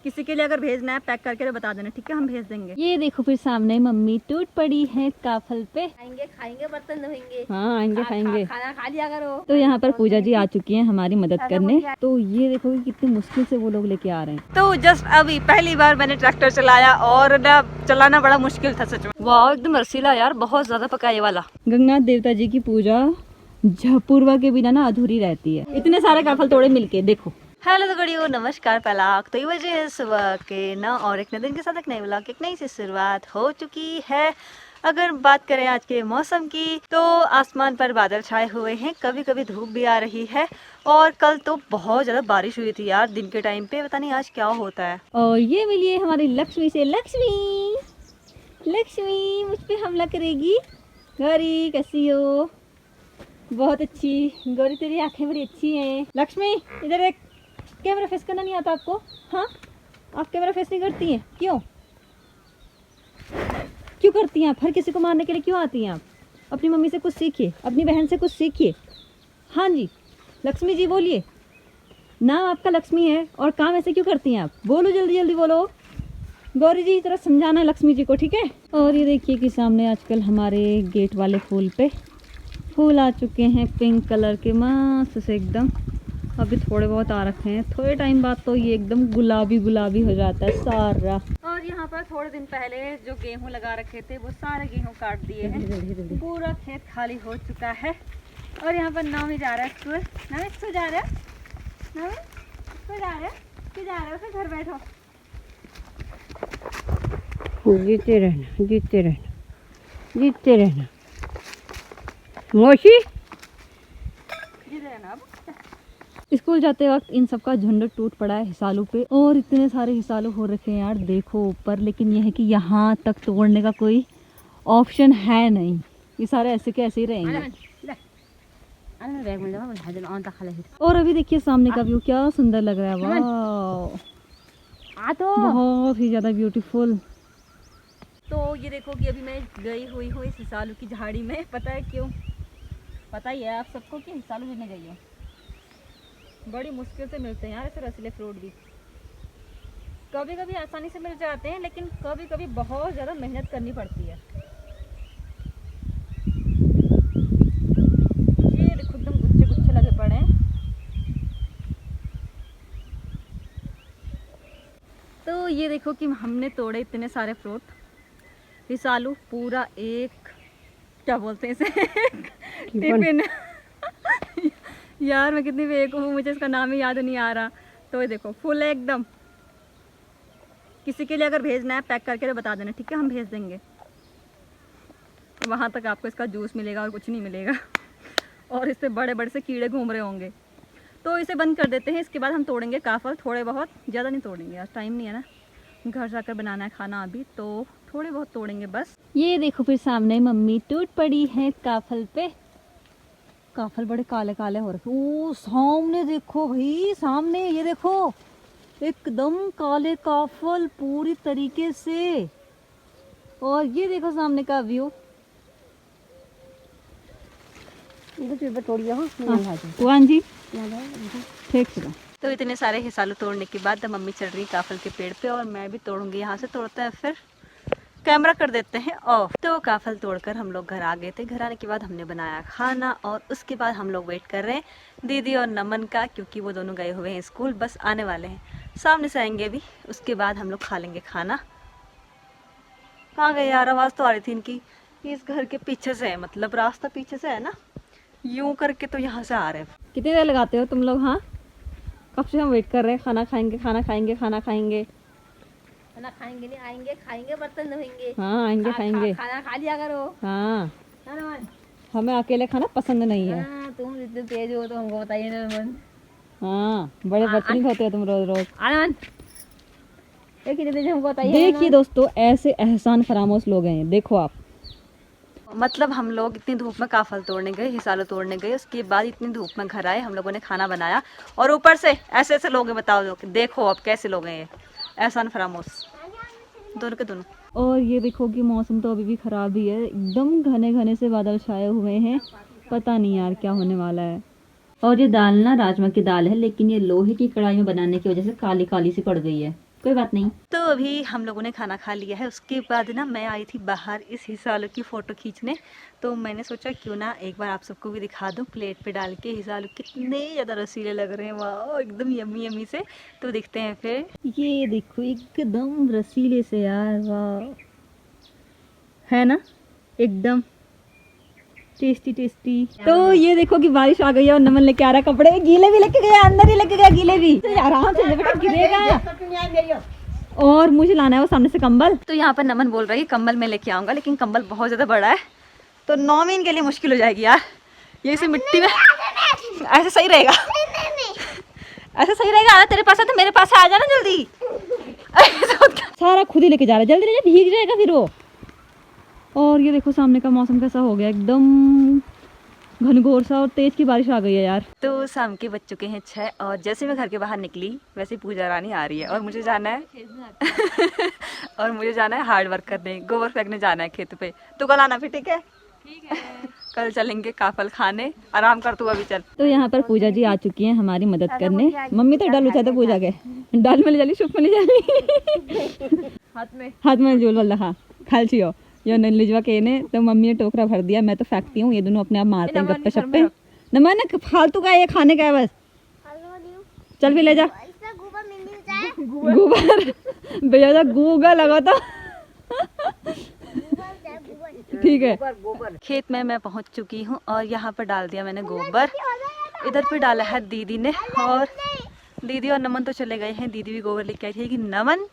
किसी के लिए अगर भेजना है पैक करके तो बता देना, ठीक है, हम भेज देंगे। ये देखो फिर सामने मम्मी टूट पड़ी है काफल पे। आएंगे खाएंगे बर्तन धोएंगे। हाँ आएंगे खाएंगे। खाना खा लिया करो। तो यहाँ पर पूजा जी आ चुकी हैं हमारी मदद करने। तो ये देखो कि कितनी मुश्किल से वो लोग लेके आ रहे हैं। तो जस्ट अभी पहली बार मैंने ट्रैक्टर चलाया और ना चलाना बड़ा मुश्किल था सच में। वाह एकदम रसीला यार, बहुत ज्यादा पका ये वाला। गंगनाथ देवता जी की पूजा पूर्वा के बिना ना अधूरी रहती है। इतने सारे काफल तोड़े मिलके देखो। हेलो तो गड़ियों, नमस्कार। पहला तो ये वजह है सुबह के ना और एक नए दिन के साथ एक नई व्लॉग की एक नई सी शुरुआत हो चुकी है। अगर बात करें आज के मौसम की तो आसमान पर बादल छाए हुए हैं, कभी कभी धूप भी आ रही है और कल तो बहुत ज़्यादा बारिश हुई थी यार दिन के टाइम पे। पता नहीं आज क्या होता है। और ये मिलिए हमारी लक्ष्मी से। लक्ष्मी लक्ष्मी मुझ पे हमला करेगी। गौरी कैसी हो? बहुत अच्छी गौरी, तेरी आंखें बड़ी अच्छी हैं। लक्ष्मी इधर एक। कैमरा फेस करना नहीं आता आपको? हाँ आप कैमरा फेस नहीं करती हैं, क्यों क्यों करती हैं आप? हर किसी को मारने के लिए क्यों आती हैं आप? अपनी मम्मी से कुछ सीखिए, अपनी बहन से कुछ सीखिए। हाँ जी लक्ष्मी जी बोलिए, नाम आपका लक्ष्मी है और काम ऐसे क्यों करती हैं आप? बोलो जल्दी जल्दी बोलो। गौरी जी तरह समझाना है लक्ष्मी जी को, ठीक है। और ये देखिए कि सामने आजकल हमारे गेट वाले फूल पे फूल आ चुके हैं पिंक कलर के, मस्त से एकदम। अभी थोड़े बहुत आ रखे हैं, थोड़े टाइम बाद तो ये एकदम गुलाबी गुलाबी हो जाता है सारा। और यहाँ पर थोड़े दिन पहले जो गेहूं लगा रखे थे वो सारे गेहूं काट दिए हैं, पूरा खेत खाली हो चुका है। और यहाँ पर नामी जा रहा है स्कूल। नामी स्कूल जा रहा है? नामी स्कूल जा रहा है? क्यों जा रहे हो? फिर घर बैठो। जीते रहना, जीते रहना, जीते रहना। मोशी जीते रहना। अब स्कूल जाते वक्त इन सब का झुंड टूट पड़ा है हिसालों पे, और इतने सारे हिसालों हो रखे हैं यार देखो ऊपर। लेकिन यह है कि यहाँ तक तोड़ने का कोई ऑप्शन है नहीं, ये सारे ऐसे के ऐसे ही रहेंगे। और अभी देखिए सामने का व्यू क्या सुंदर लग रहा है, वाह बहुत ही ज्यादा ब्यूटीफुल। तो ये देखो कि अभी मैं गई हुई हूँ इस हिसालू की झाड़ी में। पता है क्यों? पता ही है आप सबको कि हिसालू लेने गई हूँ। बड़ी मुश्किल से मिलते हैं यार ऐसे रसीले फ्रूट भी। कभी कभी आसानी से मिल जाते हैं लेकिन कभी कभी बहुत ज़्यादा मेहनत करनी पड़ती है। ये देखो एकदम गुच्छे गुच्छे लगे पड़े हैं। तो ये देखो कि हमने तोड़े इतने सारे फ्रूट। हिसालू पूरा एक, क्या बोलते हैं इसे, टिफिन। यार मैं कितनी बेवकूफ़ हूँ, मुझे इसका नाम ही याद नहीं आ रहा। तो ये देखो फुल है एकदम। किसी के लिए अगर भेजना है पैक करके तो बता देना, ठीक है, हम भेज देंगे। वहाँ तक आपको इसका जूस मिलेगा और कुछ नहीं मिलेगा। और इस पर बड़े बड़े से कीड़े घूम रहे होंगे। तो इसे बंद कर देते हैं, इसके बाद हम तोड़ेंगे काफल थोड़े बहुत, ज़्यादा नहीं तोड़ेंगे, आज टाइम नहीं है ना, घर जाकर बनाना है खाना अभी, तो थोड़े बहुत तोड़ेंगे बस। ये देखो फिर सामने मम्मी टूट पड़ी है काफल पे। काफल बड़े काले काले हो रखे। ओ सामने देखो भाई, सामने ये देखो एकदम काले काफल पूरी तरीके से। और ये देखो सामने का व्यू। जी ठीक है। तो इतने सारे हिसालू तोड़ने के बाद मम्मी चढ़ रही काफल के पेड़ पे और मैं भी तोड़ूंगी। यहाँ से तोड़ते हैं फिर कैमरा कर देते हैं ऑफ। तो काफल तोड़कर हम लोग घर आ गए थे। घर आने के बाद हमने बनाया खाना और उसके बाद हम लोग वेट कर रहे हैं दीदी और नमन का, क्योंकि वो दोनों गए हुए हैं स्कूल, बस आने वाले हैं, सामने से आएंगे अभी। उसके बाद हम लोग खा लेंगे खाना। कहाँ गए यार? आवाज़ तो आ रही थी इनकी। इस घर के पीछे से है, मतलब रास्ता पीछे से है ना, यूं करके तो यहाँ से आ रहे हैं। कितनी देर लगाते हो तुम लोग? हाँ कब से हम वेट कर रहे हैं, खाना खाएंगे खाना खाएंगे खाना खाएंगे। खाना खाएंगे नहीं, आएंगे खाएंगे बर्तन धोएंगे। हाँ आएंगे खाएंगे। खाना खा लिया करो। हाँ हमें अकेले खाना पसंद नहीं है। हाँ, तुम इतने तेज हो तो हमको बताइए ना नमन। हाँ बड़े बर्तन धोते हो तुम रोज रोज। आनंद कितने तेज हमको बताइए। देखिए दोस्तों ऐसे एहसान फरामोश लोग हैं, देखो आप। मतलब हम लोग इतनी धूप में काफल तोड़ने गए, हिसालो तोड़ने गए, उसके बाद इतनी धूप में घर आए, हम लोगों ने खाना बनाया और ऊपर से ऐसे ऐसे लोग हैं, बताओ लोग, देखो अब कैसे लोग हैं ये, एहसान फरामोश दोनों के दोनों। और ये देखो कि मौसम तो अभी भी खराब ही है, एकदम घने घने से बादल छाए हुए हैं, पता नहीं यार क्या होने वाला है। और ये दाल ना राजमा की दाल है, लेकिन ये लोहे की कढ़ाई में बनाने की वजह से काली काली सी पड़ गई है। कोई बात नहीं। तो अभी हम लोगों ने खाना खा लिया है, उसके बाद ना मैं आई थी बाहर इस हिसालू की फ़ोटो खींचने। तो मैंने सोचा क्यों ना एक बार आप सबको भी दिखा दूँ प्लेट पे डाल के। हिसालू कितने ज़्यादा रसीले लग रहे हैं, वाह एकदम यम्मी यम्मी से। तो देखते हैं फिर। ये देखो एकदम रसीले से यार, वाह है ना एकदम टेस्टी टेस्टी। तो ये देखो कि बारिश आ गई है और नमन लेके आ रहा है कपड़े, गीले भी लेके गया, अंदर ही लेके गया गीले भी। आराम से बेटा गिरेगा। और मुझे लाना है वो सामने से कंबल। तो यहाँ पर नमन बोल रहा है कि कंबल मैं लेके आऊंगा, लेकिन कंबल बहुत ज्यादा बड़ा है तो 9 महीने के लिए मुश्किल हो जाएगी यार। ये इसे मिट्टी में ऐसे सही रहेगा, ऐसे सही रहेगा। तेरे पास है तो मेरे पास आ जाना जल्दी। सारा खुद ही लेके जा रहा है, जल्दी जल्दी भीग जाएगा फिर वो। और ये देखो सामने का मौसम कैसा हो गया, एकदम घनघोर सा और तेज की बारिश आ गई है यार। तो शाम के बज चुके हैं 6 और जैसे मैं घर के बाहर निकली वैसे पूजा रानी आ रही है और मुझे जाना है और मुझे जाना है हार्ड वर्क करने, गोबर फेंकने जाना है खेत पे। तो कल आना फिर, ठीक है? ठीक है। कल चलेंगे काफल खाने, आराम कर तू अभी चल। तो यहाँ पर पूजा जी आ चुकी हैं हमारी मदद करने। मम्मी तो डालू चाहते पूजा के डाल में ले जाली, शुभ में ले जाली, हाथ में जोल वाला। हाँ खाल छियो यो नहीं लिजवा के ने। तो मम्मी ने टोकरा भर दिया, मैं तो फेंकती हूँ, ये दोनों अपने आप मारते हैं गप्पे शप्पे। नमन फालतू का ये खाने का है बस, चल भी ले जा। गोबर भैया गूगा लगा था। ठीक है। खेत में मैं पहुंच चुकी हूँ और यहाँ पर डाल दिया मैंने गोबर। इधर पे डाला है दीदी ने, और दीदी और नमन तो चले गए हैं। दीदी भी गोबर लेके आई थी कि नमन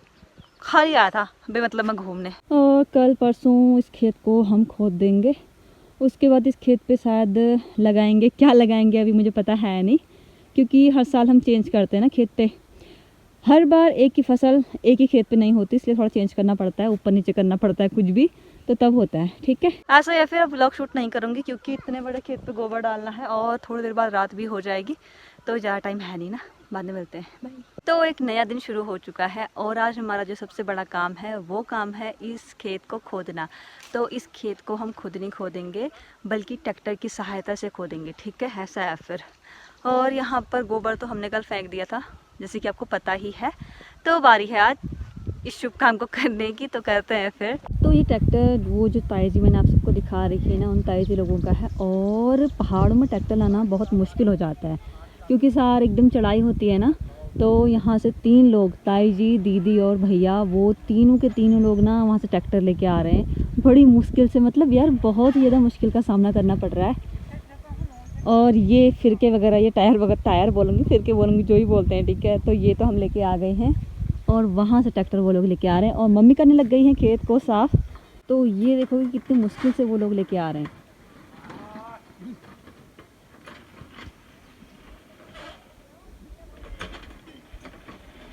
खाली आया था बेमतलब में घूमने। और कल परसों इस खेत को हम खोद देंगे, उसके बाद इस खेत पे शायद लगाएंगे। क्या लगाएंगे अभी मुझे पता है नहीं, क्योंकि हर साल हम चेंज करते हैं ना खेत पे। हर बार एक ही फसल एक ही खेत पे नहीं होती, इसलिए थोड़ा चेंज करना पड़ता है, ऊपर नीचे करना पड़ता है कुछ भी, तो तब होता है। ठीक है ऐसा। या फिर अब व्लॉग शूट नहीं करूँगी क्योंकि इतने बड़े खेत पे गोबर डालना है और थोड़ी देर बाद रात भी हो जाएगी, तो ज़्यादा टाइम है नहीं ना। बाद में मिलते हैं, बाय। तो एक नया दिन शुरू हो चुका है और आज हमारा जो सबसे बड़ा काम है वो काम है इस खेत को खोदना। तो इस खेत को हम खुद नहीं खोदेंगे बल्कि ट्रैक्टर की सहायता से खोदेंगे, ठीक है? ऐसा है फिर। और यहाँ पर गोबर तो हमने कल फेंक दिया था जैसे कि आपको पता ही है। तो बारी है आज इस शुभ काम को करने की, तो करते हैं फिर। तो ये ट्रैक्टर वो जो ताई जी मैंने आप सबको दिखा रही है ना, उन ताई जी लोगों का है। और पहाड़ों में ट्रैक्टर लाना बहुत मुश्किल हो जाता है क्योंकि सार एकदम चढ़ाई होती है ना। तो यहाँ से 3 लोग, ताई जी, दीदी और भैया, वो तीनों के तीनों लोग ना वहाँ से ट्रैक्टर लेके आ रहे हैं बड़ी मुश्किल से। मतलब यार बहुत ज़्यादा मुश्किल का सामना करना पड़ रहा है। और ये फिरके वगैरह, ये टायर बोलूँगी, फिरके बोलूँगी, जो ही बोलते हैं, ठीक है? तो ये तो हम लेके आ गए हैं और वहाँ से ट्रैक्टर वो लोग लेके आ रहे हैं और मम्मी करने लग गई हैं खेत को साफ़। तो ये देखो कि कितनी मुश्किल से वो लोग लेके आ रहे हैं।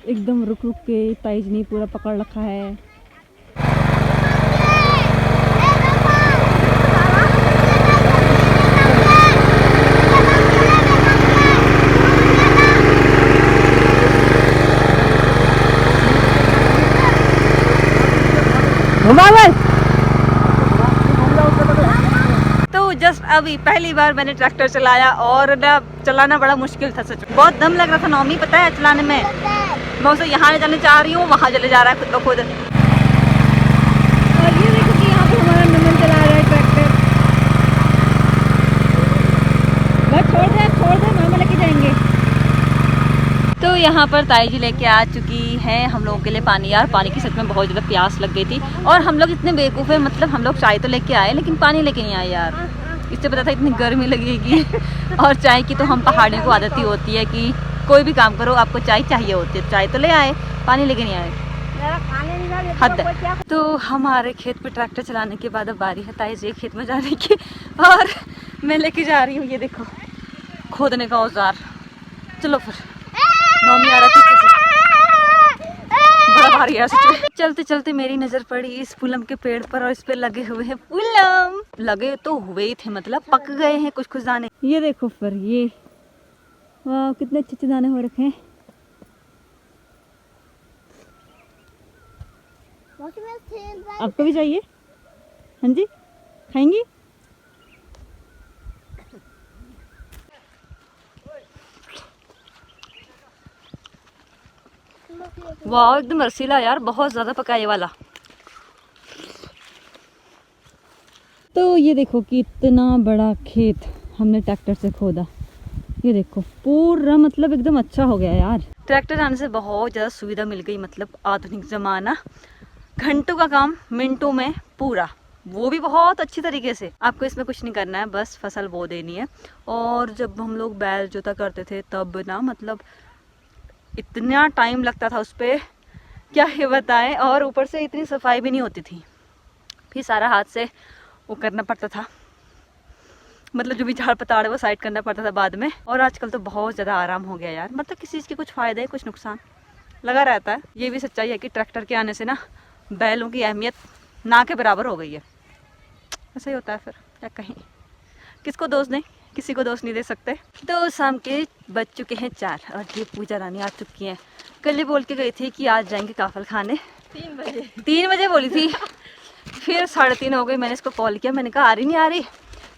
एकदम रुक रुक के ताई जी ने पूरा पकड़ रखा है। तो जस्ट अभी पहली बार मैंने ट्रैक्टर चलाया और ना चलाना बड़ा मुश्किल था सच में। बहुत दम लग रहा था नौमी, पता है चलाने में। मैं उसे यहाँ ले जाने चाह रही हूँ, वहाँ चले जा रहा है खुद ब खुद। और ये देखो कि यहाँ पे हमारा नमन चला रहा है ट्रैक्टर। बस छोड़ दे मामा लेके जाएंगे। तो यहाँ पर ताई जी लेके आ चुकी हैं हम लोगों के लिए पानी। यार पानी की सच में बहुत ज़्यादा प्यास लग गई थी और हम लोग इतने बेवकूफ़ हैं, मतलब हम लोग चाय तो लेके आए लेकिन पानी लेके नहीं आए यार। इससे पता था इतनी गर्मी लगेगी। और चाय की तो हम पहाड़ियों को आदत ही होती है कि कोई भी काम करो आपको चाय चाहिए होती है। चाय तो ले आए, पानी लेके नहीं आए, हद है। तो हमारे खेत पे ट्रैक्टर चलाने के बाद अब बारी है ताई जी खेत में जाने की और मैं लेके जा रही हूँ ये देखो खोदने का औजार। चलो फिर, मम्मी आ रहा थी बड़ा भारी है। चलते चलते मेरी नजर पड़ी इस पुलम के पेड़ पर और इस पे लगे हुए हैं पुलम। लगे तो हुए ही थे, मतलब पक गए हैं कुछ कुछ दाने। ये देखो फिर, ये वाह कितने अच्छे अच्छे दाने हो रखे हैं। आपको भी चाहिए? हाँ जी, खाएंगी? वाह एकदम रसीला यार, बहुत ज़्यादा पका ये वाला। तो ये देखो कि इतना बड़ा खेत हमने ट्रैक्टर से खोदा, ये देखो पूरा मतलब एकदम अच्छा हो गया यार। ट्रैक्टर आने से बहुत ज़्यादा सुविधा मिल गई, मतलब आधुनिक ज़माना, घंटों का काम मिनटों में पूरा, वो भी बहुत अच्छी तरीके से। आपको इसमें कुछ नहीं करना है, बस फसल बो देनी है। और जब हम लोग बैल जोता करते थे तब ना मतलब इतना टाइम लगता था उस पर, क्या ही बताएं। और ऊपर से इतनी सफाई भी नहीं होती थी, फिर सारा हाथ से वो करना पड़ता था, मतलब जो भी झाड़ पताड़ है वो साइड करना पड़ता था बाद में। और आजकल तो बहुत ज़्यादा आराम हो गया यार, मतलब किसी चीज़ के कुछ फ़ायदे कुछ नुकसान लगा रहता है। ये भी सच्चाई है कि ट्रैक्टर के आने से ना बैलों की अहमियत ना के बराबर हो गई है। ऐसा ही होता है फिर, क्या कहीं, किसको दोष दें, किसी को दोष नहीं दे सकते। तो शाम के बज चुके हैं 4 और ये पूजा रानी आ चुकी हैं। कल ये बोल के गई थी कि आज जाएंगे काफल खाने 3 बजे बोली थी, फिर 3:30 हो गई। मैंने इसको कॉल किया, मैंने कहा आ रही नहीं आ रही।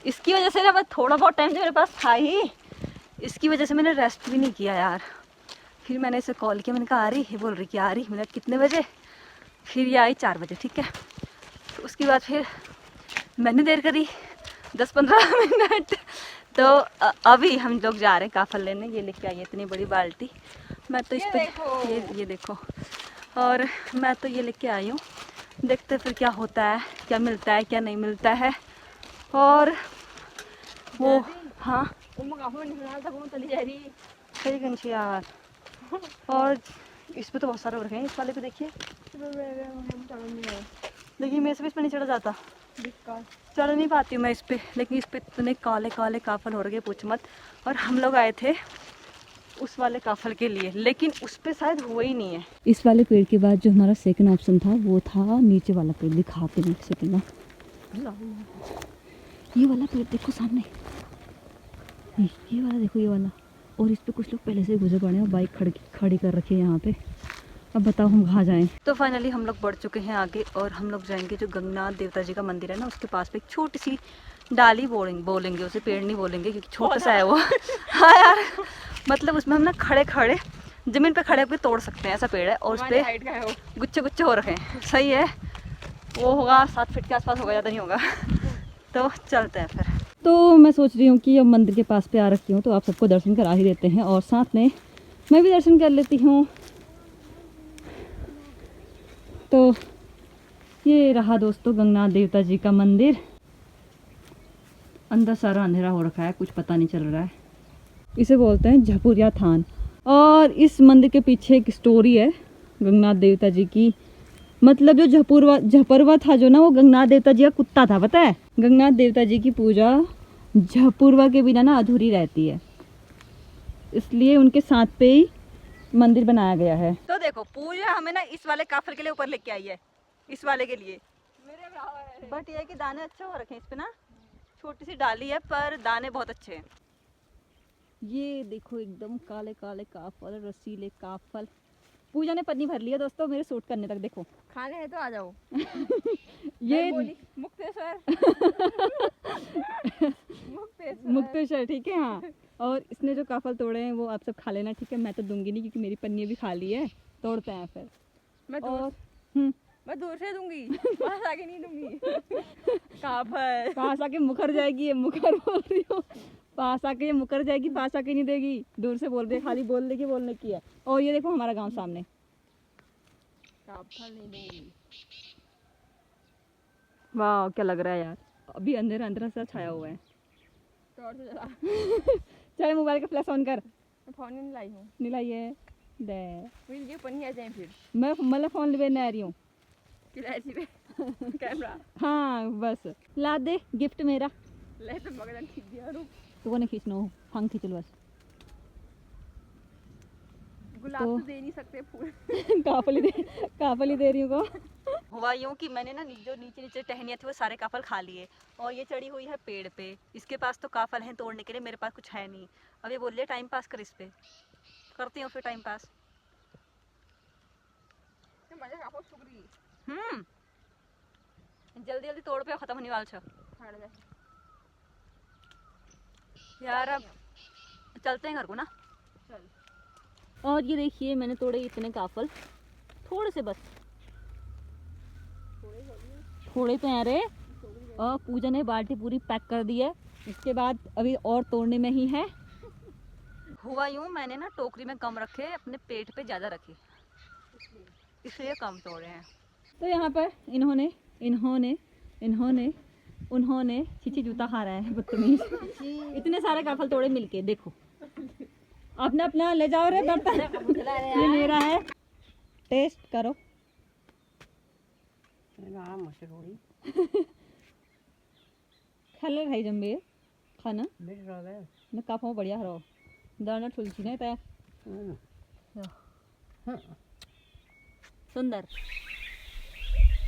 इसकी वजह से ना मैं थोड़ा बहुत टाइम जो मेरे पास था ही, इसकी वजह से मैंने रेस्ट भी नहीं किया यार। फिर मैंने इसे कॉल किया, मैंने कहा आ रही, ये बोल रही कि आ रही। मैंने कितने बजे, फिर ये आई 4 बजे, ठीक है। तो उसके बाद फिर मैंने देर करी 10-15 मिनट। तो अभी हम लोग जा रहे हैं काफल लेने। ये लेके आई इतनी बड़ी बाल्टी, मैं तो इस पर ये देखो, और मैं तो ये लेके आई हूँ। देखते फिर क्या होता है, क्या मिलता है क्या नहीं मिलता है। और वो हाँ सही गंशी यार। और इस पे तो बहुत सारे रखे हैं, इस वाले पे देखिए, देखिए मेरे से भी इस पर नहीं चढ़ा जाता, चढ़ नहीं पाती हूँ मैं इस पे, लेकिन इस पे इतने काले काले काफल हो रहे पूछ मत। और हम लोग आए थे उस वाले काफल के लिए, लेकिन उस पे शायद हुआ ही नहीं है। इस वाले पेड़ के बाद जो हमारा सेकंड ऑप्शन था वो था नीचे वाला पेड़। दिखाते हैं एक सेकंड ना, ये वाला पेड़ देखो सामने, ये वाला देखो, ये वाला। और इस पे कुछ लोग पहले से गुजर पड़े हैं, बाइक खड़ी कर रखी है यहाँ पे। अब बताओ हम कहाँ जाएं। तो फाइनली हम लोग बढ़ चुके हैं आगे, और हम लोग जाएंगे जो गंगनाथ देवता जी का मंदिर है ना, उसके पास पे एक छोटी सी डाली बोलेंगे उसे, पेड़ नहीं बोलेंगे क्योंकि छोटा सा है वो। हाँ यार, मतलब उसमें हम ना खड़े खड़े जमीन पे खड़े होकर तोड़ सकते हैं, ऐसा पेड़ है। और उस पर गुच्छे गुच्छे हो रखे हैं, सही है। वो होगा 7 फीट के आसपास होगा, ज़्यादा नहीं होगा। तो चलते हैं फिर। तो मैं सोच रही हूँ कि अब मंदिर के पास पे आ रखी हूँ, तो आप सबको दर्शन करा ही देते हैं और साथ में मैं भी दर्शन कर लेती हूँ। तो ये रहा दोस्तों गंगनाथ देवता जी का मंदिर। अंदर सारा अंधेरा हो रखा है, कुछ पता नहीं चल रहा है। इसे बोलते हैं झपुरिया थान। और इस मंदिर के पीछे एक स्टोरी है गंगनाथ देवता जी की। मतलब जो झपरवा था जो ना, वो गंगनाथ देवता जी का कुत्ता था, पता है। गंगनाथ देवता जी की पूजा झपुरवा के बिना ना अधूरी रहती है, इसलिए उनके साथ पे ही मंदिर बनाया गया है। तो देखो पूजा हमें ना इस वाले काफल के लिए ऊपर लेके आई है, इस वाले के लिए। बट ये है कि दाने अच्छे हो रखे हैं इस पे ना, छोटी सी डाली है पर दाने बहुत अच्छे हैं। ये देखो एकदम काले काले काफल, रसीले काफल। पूजा ने पन्नी भर लिया दोस्तों मेरे सूट करने तक। देखो खाने है तो आ जाओ। ये मुक्तेश्वर मुक्तेश्वर, ठीक है हाँ। और इसने जो काफल तोड़े हैं वो आप सब खा लेना, ठीक है। मैं तो दूंगी नहीं क्योंकि मेरी पन्नी भी खाली है। तोड़ते हैं फिर। मैं दूर से दूंगी, पास आके नहीं दूंगी। काफल पास आके मुकर जाएगी, ये मुकर बोल रही हो। पास आके ये मुकर जाएगी, पास आके नहीं देगी। दूर से बोल रही है, खाली बोलने की है। और ये देखो हमारा गांव सामने। काफल नहीं दूंगी। वाह क्या लग रहा है यार, अभी अंधेरा अंधेरा सा छाया हुआ है। टॉर्च जला। चल मोबाइल का फ्लैश ऑन कर। मैं फोन नहीं लाई हूँ। नहीं लाई है दे। मिल गई पन्नी आ जाए फिर। मैं मतलब फोन लेने आ रही हूँ। कैमरा हाँ बस ला दे, गिफ्ट मेरा। ले तो मगन खींच दिया। रुक तो वो नहीं खींचना, हो फंग खींच लो बस। गुलाब तो दे नहीं सकते फूल। काफल ही दे रही हूँ को। हुआ यूँ कि मैंने ना जो नीचे नीचे टहनियाँ थी वो सारे काफल खा लिए, और ये चढ़ी हुई है पेड़ पे। इसके पास तो काफल हैं तोड़ने के लिए, मेरे पास कुछ है नहीं। अब ये बोल रही है टाइम पास कर, इस पे करती हूँ फिर टाइम पास। जल्दी जल्दी तोड़ पे खत्म होने वाला छ यार। अब चलते हैं घर को ना। चल। और ये देखिए मैंने तोड़े इतने काफल, थोड़े से बस, थोड़े तो हैं रे। और पूजा ने बाल्टी पूरी पैक कर दी है, इसके बाद अभी और तोड़ने में ही है। हुआ यूँ, मैंने ना टोकरी में कम रखे, अपने पेट पे ज़्यादा रखे, इसलिए कम तोड़े हैं। तो यहाँ पर इन्होंने इन्होंने इन्होंने उन्होंने चीची जूता खा रहा है बदतमीज। इतने सारे काफल तोड़े मिलके, देखो अपना अपना ले जाओ रे बर्तन, ये मेरा है, टेस्ट करो। खाले भाई जम्बे खाना न काफो बढ़िया रहो दाना ठुलसी नहीं तय सुंदर।